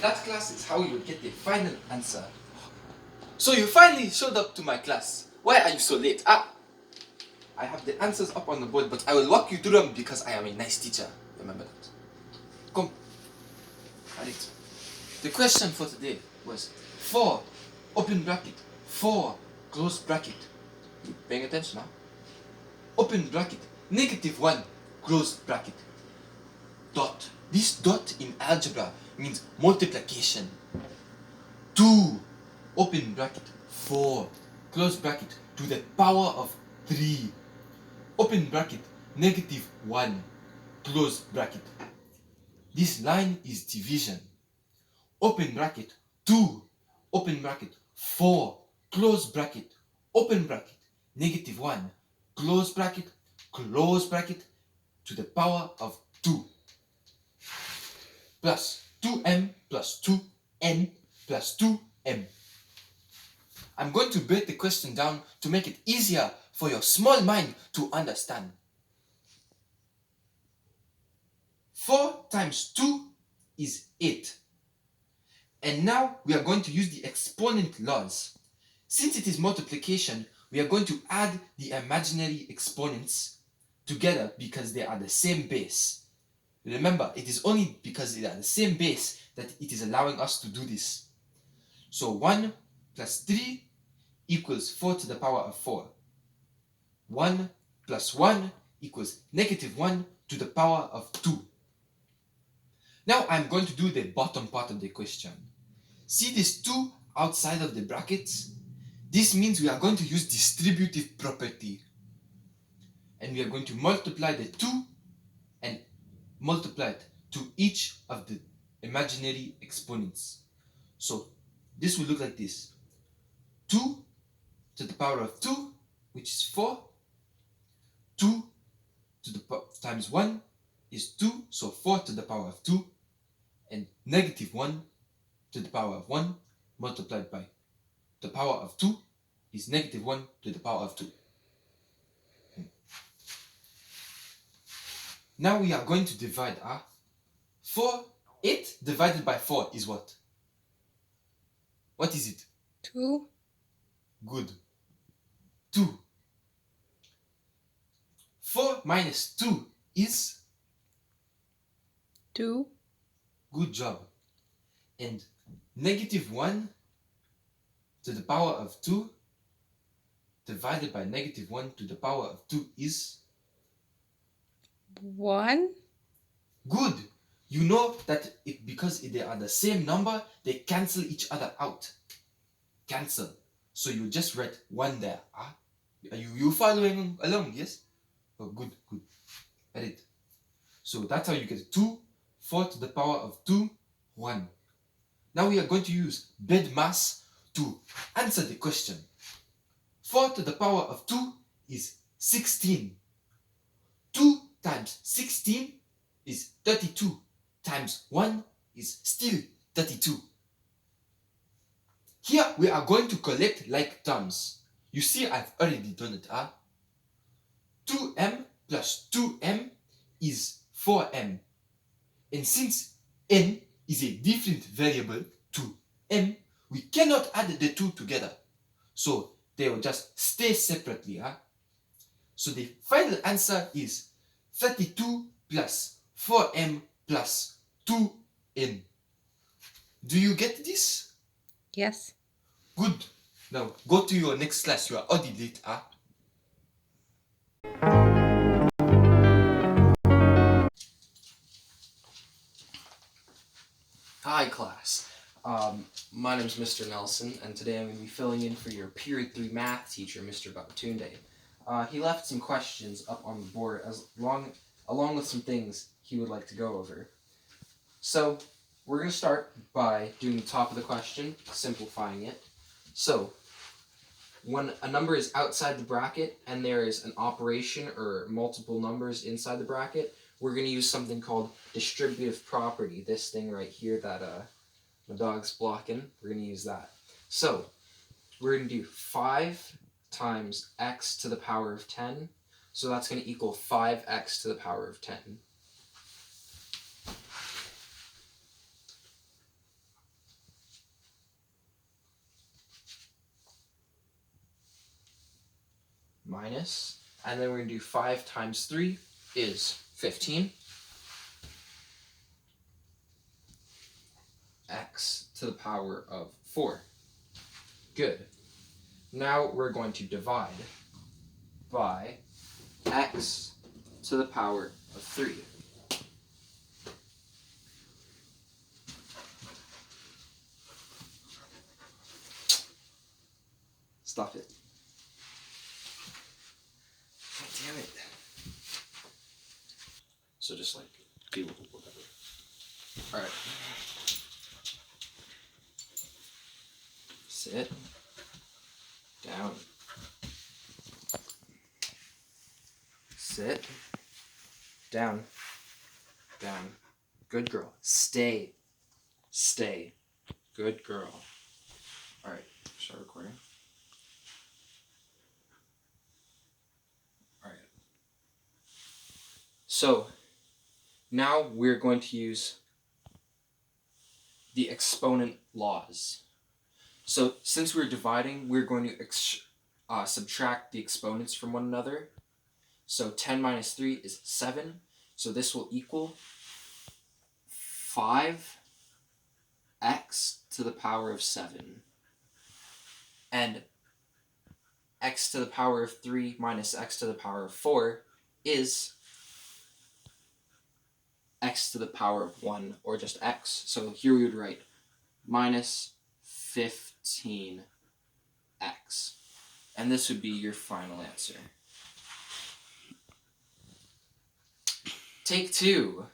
That class is how you will get the final answer. So you finally showed up to my class. Why are you so late? I have the answers up on the board, but I will walk you through them because I am a nice teacher. Remember that. Come. Alright. The question for today was 4, open bracket, 4, close bracket. You paying attention now? Open bracket, -1, close bracket. Dot. This dot in algebra means multiplication. 2, open bracket, 4, close bracket, to the power of 3. Open bracket, -1, close bracket. This line is division. Open bracket, 2, open bracket, 4, close bracket, open bracket, -1, close bracket, to the power of 2. Plus 2m plus 2n plus 2m. I'm going to break the question down to make it easier for your small mind to understand. 4 times 2 is 8. And now we are going to use the exponent laws. Since it is multiplication, we are going to add the imaginary exponents together because they are the same base. Remember, it is only because they are the same base that it is allowing us to do this. So 1 plus 3 equals 4 to the power of 4. 1 plus 1 equals -1 to the power of 2. Now I'm going to do the bottom part of the question. See this 2 outside of the brackets? This means we are going to use distributive property. And we are going to multiply the 2 and multiply it to each of the imaginary exponents. So this will look like this. 2 to the power of 2, which is 4. 2 to the times 1 is 2, so 4 to the power of 2. And -1 to the power of 1 multiplied by the power of 2 is -1 to the power of 2. Now we are going to divide. 8 divided by 4 is what? What is it? 2. Good. 2. 4 minus 2 is? 2. Good job. And -1 to the power of 2 divided by -1 to the power of 2 is? 1. Good. You know that because they are the same number, they cancel each other out. Cancel. So you just write 1 there. Are you following along? Yes? Oh, good, good. Edit. So that's how you get 2, 4 to the power of 2, 1. Now we are going to use BEDMAS to answer the question. 4 to the power of 2 is 16. 2 times 16 is 32 times 1 is still 32. Here we are going to collect like terms. You see, I've already done it. 2m plus 2m is 4m. And since n is a different variable to m, we cannot add the two together. So they will just stay separately. So the final answer is 32 plus 4m plus 2n. Do you get this? Yes. Good. Now go to your next class. You are already late. Hi class. My name is Mr. Nelson, and today I'm going to be filling in for your Period 3 math teacher, Mr. Babatundé. He left some questions up on the board along with some things he would like to go over. So, we're going to start by doing the top of the question, simplifying it. So, when a number is outside the bracket and there is an operation or multiple numbers inside the bracket, we're going to use something called distributive property. This thing right here that my dog's blocking, we're going to use that. So, we're going to do 5 times x to the power of 10. So that's going to equal 5x to the power of 10. minus, and then we're going to do 5 times 3 is 15. X to the power of 4. Good. Now we're going to divide by x to the power of 3. Stop it. God damn it. So just like, do whatever. Alright. Sit. Down. Sit. Down. Down. Good girl. Stay. Stay. Good girl. Alright, start recording. Alright. So, now we're going to use the exponent laws. So, since we're dividing, we're going to subtract the exponents from one another. So 10 minus 3 is 7. So this will equal 5x to the power of 7. And x to the power of 3 minus x to the power of 4 is x to the power of 1, or just x. So here we would write minus 15x. And this would be your final answer. Take 2.